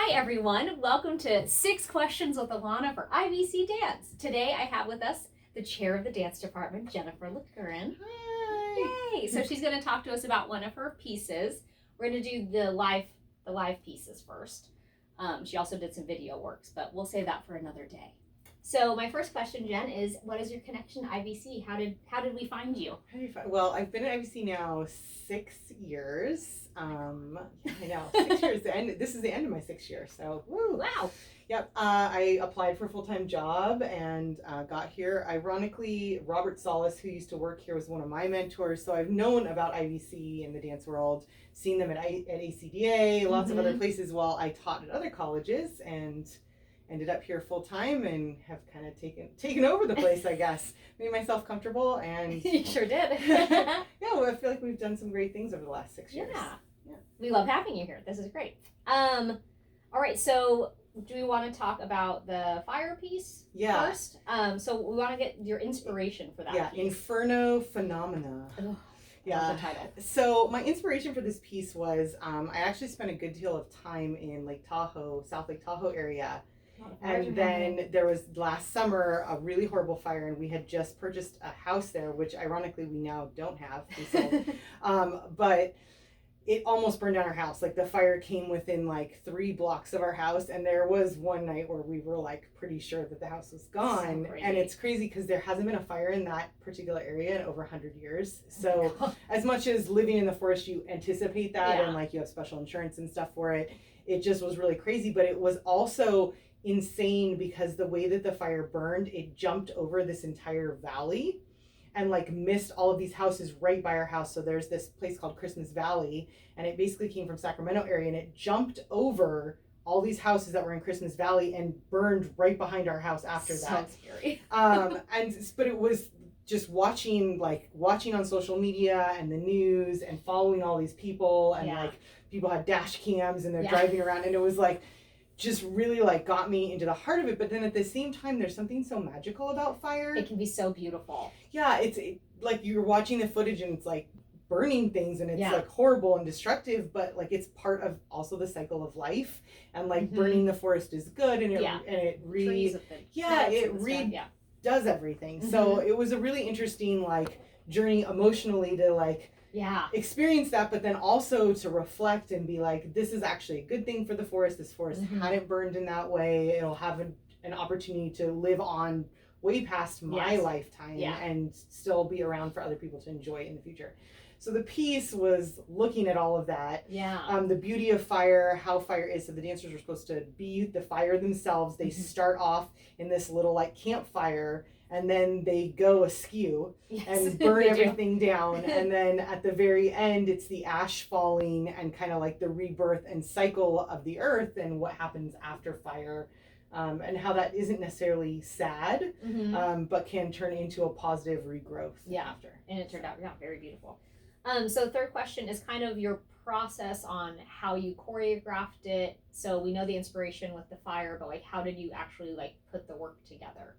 Hi everyone, welcome to 6 Questions with Alona for IVC Dance. Today I have with us the chair of the dance department, Jennifer Curan. Hi! Yay! So she's going to talk to us about one of her pieces. We're going to do the live pieces first. She also did some video works, but we'll save that for another day. So my first question, Jen, is what is your connection to IVC? How did we find you? Well, I've been at IVC now 6 years. I know, 6 years. This is the end of my 6th year, so woo! Wow! Yep. I applied for a full-time job and got here. Ironically, Robert Solis, who used to work here, was one of my mentors. So I've known about IVC in the dance world, seen them at ACDA, lots of other places while I taught at other colleges, and ended up here full time and have kind of taken over the place, I guess. Made myself comfortable and You sure did. yeah, well, I feel like we've done some great things over the last 6 years. Yeah. We love having you here. This is great. All right, so do we want to talk about the fire piece first? So we want to get your inspiration for that piece. Inferno Phenomenon. Ugh, yeah. The title. So my inspiration for this piece was I actually spent a good deal of time in Lake Tahoe, South Lake Tahoe area. And then there was last summer a really horrible fire, and we had just purchased a house there, which ironically we now don't have. We sold. But it almost burned down our house. Like the fire came within like 3 blocks of our house, and there was one night where we were like pretty sure that the house was gone. And it's crazy because there hasn't been a fire in that particular area in over 100 years. So as much as living in the forest, you anticipate that and like you have special insurance and stuff for it. It just was really crazy, but it was also insane because the way that the fire burned, it jumped over this entire valley and like missed all of these houses right by our house. So there's this place called Christmas Valley, and it basically came from Sacramento area, and it jumped over all these houses that were in Christmas Valley and burned right behind our house after that. So scary. But it was just watching on social media and the news and following all these people, and like people had dash cams and they're driving around, and it was like just really like got me into the heart of it. But then at the same time, there's something so magical about fire. It can be so beautiful. Yeah, it's like you're watching the footage and it's like burning things and it's like horrible and destructive, but like it's part of also the cycle of life, and like burning the forest is good, and it does everything. So it was a really interesting like journey emotionally to like experience that, but then also to reflect and be like, this is actually a good thing for the forest. This forest hadn't burned in that way. It'll have an opportunity to live on way past my lifetime and still be around for other people to enjoy in the future. So the piece was looking at all of that. The beauty of fire, how fire is. So the dancers are supposed to be the fire themselves. They start off in this little like campfire, and then they go askew and burn everything down. And then at the very end, it's the ash falling and kind of like the rebirth and cycle of the earth and what happens after fire, and how that isn't necessarily sad, but can turn into a positive regrowth after. And it turned out very beautiful. So third question is kind of your process on how you choreographed it. So we know the inspiration with the fire, but like how did you actually like put the work together?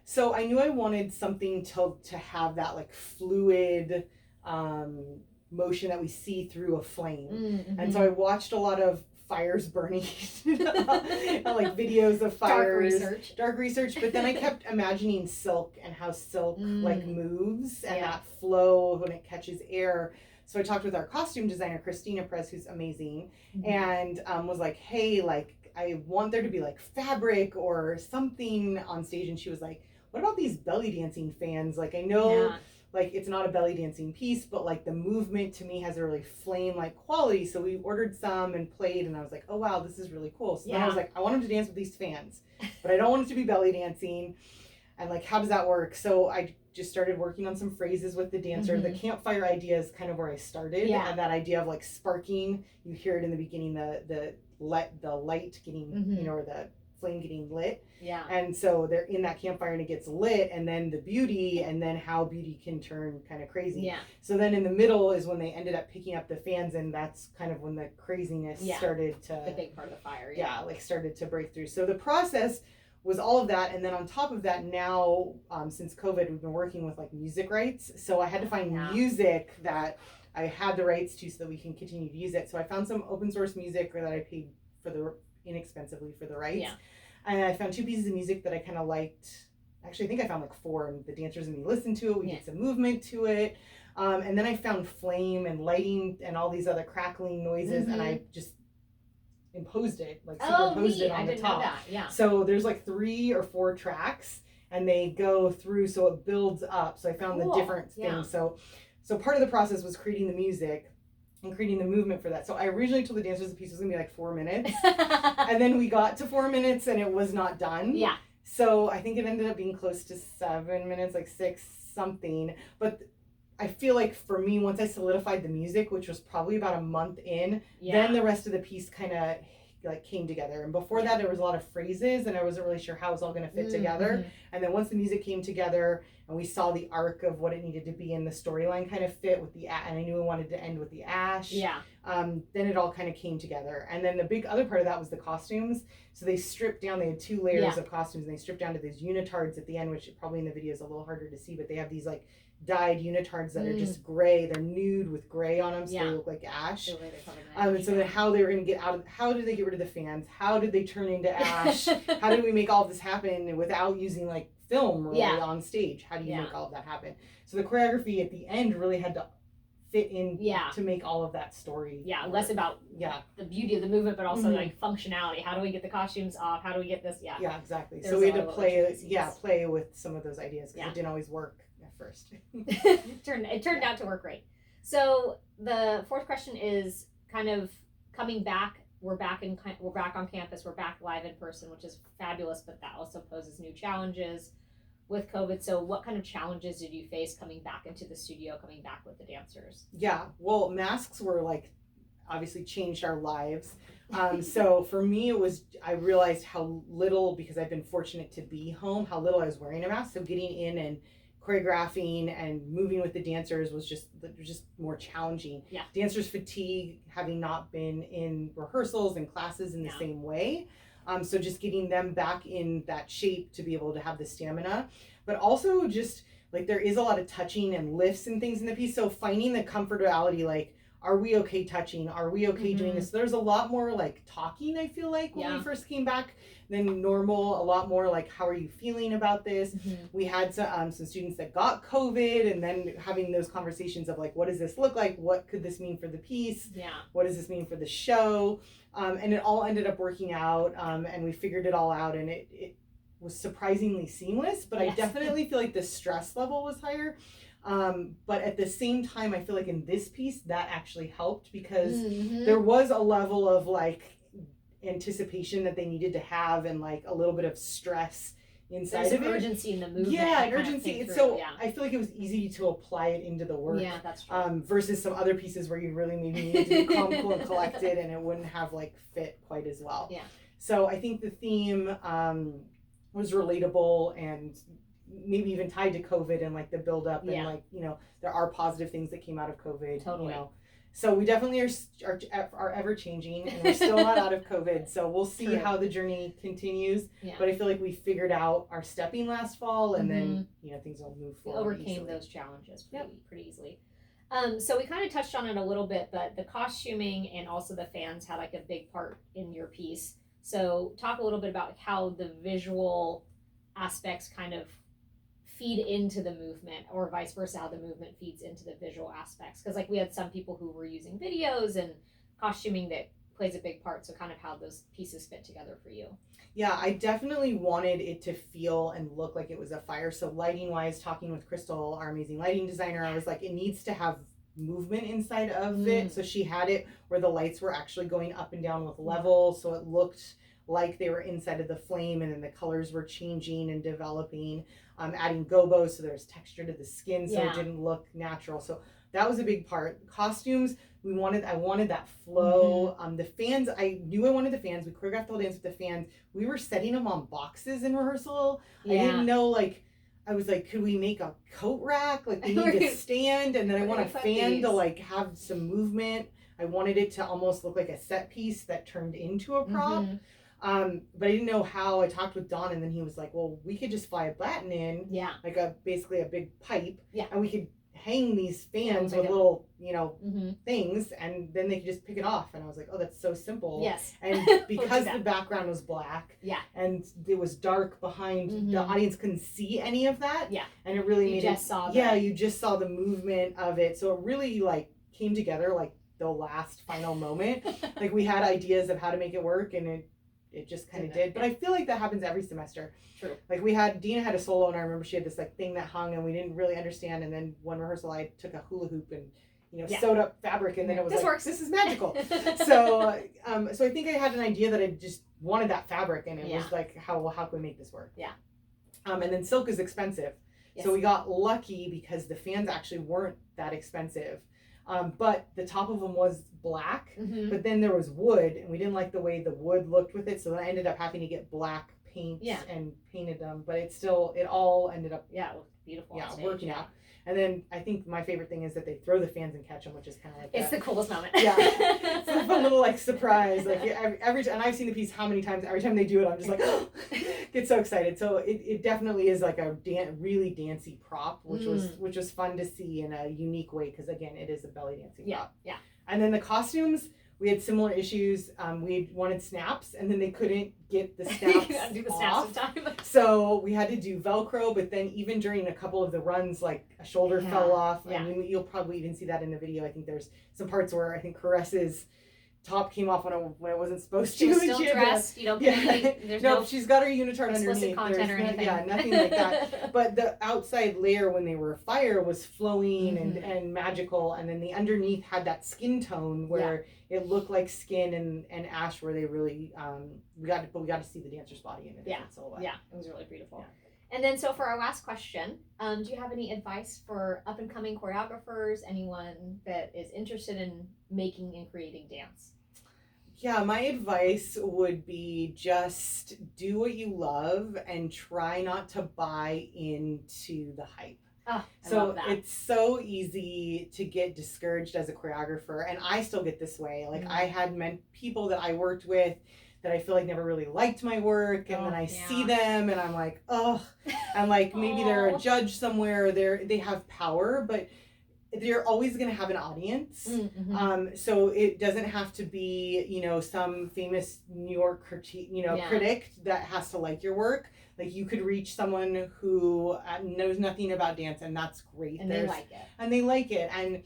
So I knew I wanted something to have that like fluid motion that we see through a flame. And so I watched a lot of fires burning like videos of fires, dark research, but then I kept imagining silk and how silk like moves and that flow when it catches air. So I talked with our costume designer, Christina, Perez, who's amazing, and was like, hey, like I want there to be like fabric or something on stage. And she was like, what about these belly dancing fans? Like I know like it's not a belly dancing piece, but like the movement to me has a really flame like quality. So we ordered some and played, and I was like, oh wow, this is really cool. So then I was like, I want them to dance with these fans, but I don't want it to be belly dancing. And like, how does that work? So I just started working on some phrases with the dancer. The campfire idea is kind of where I started, and that idea of like sparking. You hear it in the beginning, the light getting, you know, or the flame getting lit. And so they're in that campfire and it gets lit, and then the beauty, and then how beauty can turn kind of crazy. So then in the middle is when they ended up picking up the fans, and that's kind of when the craziness started to, the big part of the fire. Like started to break through. So the process was all of that, and then on top of that, now since COVID, we've been working with like music rights. So I had to find music that I had the rights to so that we can continue to use it. So I found some open source music that I paid for the inexpensively for the rights. Yeah. And I found 2 pieces of music that I kind of liked. Actually, I think I found like 4, and the dancers and me listened to it. We did some movement to it. And then I found flame and lighting and all these other crackling noises, and I just imposed it, like superimposed it on the top. Know that. Yeah. So there's like 3 or 4 tracks, and they go through, so it builds up. So I found the different things. So part of the process was creating the music and creating the movement for that. So I originally told the dancers the piece was gonna be like 4 minutes, and then we got to 4 minutes and it was not done. Yeah. So I think it ended up being close to 7 minutes, like 6 something. But I feel like for me, once I solidified the music, which was probably about a month in, then the rest of the piece kind of like came together. And before that, there was a lot of phrases, and I wasn't really sure how it was all going to fit together. And then once the music came together, and we saw the arc of what it needed to be, and the storyline kind of fit with the and I knew I wanted to end with the ash. Yeah. Then it all kind of came together. And then the big other part of that was the costumes. So they stripped down. They had 2 layers of costumes, and they stripped down to these unitards at the end, which probably in the video is a little harder to see, but they have these like dyed unitards that are just gray. They're nude with gray on them, so they look like ash. And so then how they were going to get out of, how did they get rid of the fans? How did they turn into ash? How did we make all of this happen without using like film really on stage? How do you make all of that happen? So the choreography at the end really had to fit in to make all of that story work. Less about the beauty of the movement, but also like functionality. How do we get the costumes off? How do we get this? Yeah, exactly. So we had to play with some of those ideas, because it didn't always work at first. it turned out to work great. So the 4th question is kind of coming back. We're back on campus. We're back live in person, which is fabulous, but that also poses new challenges with COVID. So what kind of challenges did you face coming back into the studio, coming back with the dancers? Yeah, well, masks were like obviously changed our lives. So for me, I realized how little, because I've been fortunate to be home, how little I was wearing a mask. So getting in and choreographing and moving with the dancers was just more challenging. Yeah. Dancers fatigue, having not been in rehearsals and classes in the same way. So just getting them back in that shape to be able to have the stamina, but also just like there is a lot of touching and lifts and things in the piece. So finding the comfortability, like, are we okay touching? Are we okay doing this? There's a lot more like talking, I feel like, when we first came back than normal. A lot more like, how are you feeling about this? We had some students that got COVID, and then having those conversations of like, what does this look like? What could this mean for the piece? What does this mean for the show? And it all ended up working out, and we figured it all out, and it was surprisingly seamless, but I definitely feel like the stress level was higher. But at the same time, I feel like in this piece that actually helped, because there was a level of like anticipation that they needed to have, and like a little bit of stress inside of it. Urgency in the movement. Yeah, an urgency. So I feel like it was easy to apply it into the work. Yeah, that's true. Versus some other pieces where you really maybe needed to be calm, cool, and collected, and it wouldn't have like fit quite as well. Yeah. So I think the theme was relatable, and maybe even tied to COVID and like the build up, and like, you know, there are positive things that came out of COVID. Totally. You know, so we definitely are ever changing, and we're still not out of COVID. So we'll see how the journey continues. Yeah. But I feel like we figured out our stepping last fall, and then, you know, things will move forward. We overcame those challenges pretty easily. So we kind of touched on it a little bit, but the costuming and also the fans had like a big part in your piece. So talk a little bit about how the visual aspects kind of feed into the movement, or vice versa, how the movement feeds into the visual aspects. Because like we had some people who were using videos and costuming that plays a big part. So kind of how those pieces fit together for you. Yeah, I definitely wanted it to feel and look like it was a fire. So lighting wise, talking with Crystal, our amazing lighting designer, I was like, it needs to have movement inside of it. So she had it where the lights were actually going up and down with levels, so it looked like they were inside of the flame, and then the colors were changing and developing. Adding gobo, so there's texture to the skin, so it didn't look natural. So that was a big part. Costumes, I wanted that flow. The fans, I knew I wanted the fans. We choreographed the whole dance with the fans. We were setting them on boxes in rehearsal. I didn't know, like, I was like, could we make a coat rack? Like, they need to stand, and then I want a fan to like have some movement. I wanted it to almost look like a set piece that turned into a prop. But I didn't know how. I talked with Don, and then he was like, well, we could just fly a batten in, like basically a big pipe, and we could hang these fans like with a- little, Mm-hmm. things, and then they could just pick it off. And I was like, oh, that's so simple. Yes. And We'll because do the that. background was black, Yeah. and it was dark behind, Mhm. the audience couldn't see any of that. Yeah. And it really You made just it. saw the- Yeah, you just saw the movement of it. So it really like came together like the last final moment. Like we had ideas of how to make it work, and it just kind of did. But I feel like that happens every semester. True. Like Dina had a solo, and I remember she had this like thing that hung, and we didn't really understand. And then one rehearsal, I took a hula hoop and sewed up fabric, and then it was This like, works. this is magical. So so I think I had an idea that I just wanted that fabric, and it was like, how can we make this work? Yeah. And then silk is expensive, Yes. so we got lucky because the fans actually weren't that expensive. But the top of them was black, Mm-hmm. but then there was wood, and we didn't like the way the wood looked with it, so then I ended up having to get black paints and painted them, but it all ended up it looked beautiful. yeah on stage, working out. And then I think my favorite thing is that they throw the fans and catch them, which is kind of like It's the coolest moment. yeah, it's a fun little like surprise. Like every time, and I've seen the piece how many times. Every time they do it, I'm just like get so excited. So it definitely is like a really dancey prop, which was fun to see in a unique way, because again, it is a belly dancing prop. Yeah. And then the costumes, we had similar issues. We wanted snaps, and then they couldn't get the snaps Do the off. snaps in time. So we had to do Velcro, but then even during a couple of the runs, like a shoulder fell off. Yeah. And you'll probably even see that in the video. I think there's some parts where I think Karess's top came off when it wasn't supposed to. She was still dressed. You don't get anything. There's no, she's got her unitard explicit underneath. content or anything. Yeah, nothing like that. But the outside layer, when they were fire, was flowing and magical, and then the underneath had that skin tone where it looked like skin and ash, where they really we got to see the dancer's body in a different silhouette. Yeah, it was really beautiful. And then, so for our last question, do you have any advice for up and coming choreographers, anyone that is interested in making and creating dance? Yeah, my advice would be just do what you love and try not to buy into the hype. Oh, I so love that. It's so easy to get discouraged as a choreographer, and I still get this way. Like I had people that I worked with that I feel like never really liked my work, and then I see them and I'm like, ugh. And like maybe they're a judge somewhere, they have power, but they're always going to have an audience. So it doesn't have to be, some famous New York critic that has to like your work. Like you could reach someone who knows nothing about dance, and that's great. And they like it. And they like it. And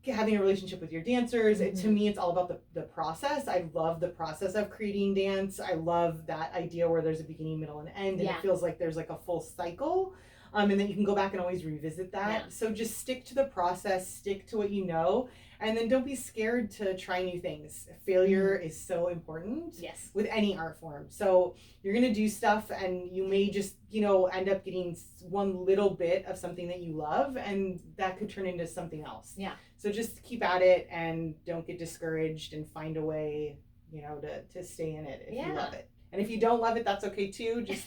having a relationship with your dancers, to me, it's all about the process. I love the process of creating dance. I love that idea where there's a beginning, middle, and end, and it feels like there's like a full cycle. And then you can go back and always revisit that. Yeah. So just stick to the process, stick to what you know, and then don't be scared to try new things. Failure is so important with any art form. So you're going to do stuff, and you may just, end up getting one little bit of something that you love, and that could turn into something else. Yeah. So just keep at it and don't get discouraged, and find a way, to stay in it if you love it. And if you don't love it, that's okay too. Just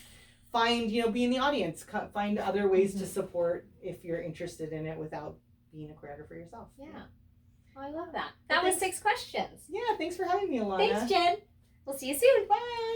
find, be in the audience, find other ways to support if you're interested in it without being a choreographer yourself. Yeah. Oh, I love that. That was 6 questions. Yeah, thanks for having me, Alona. Thanks, Jen. We'll see you soon. Bye.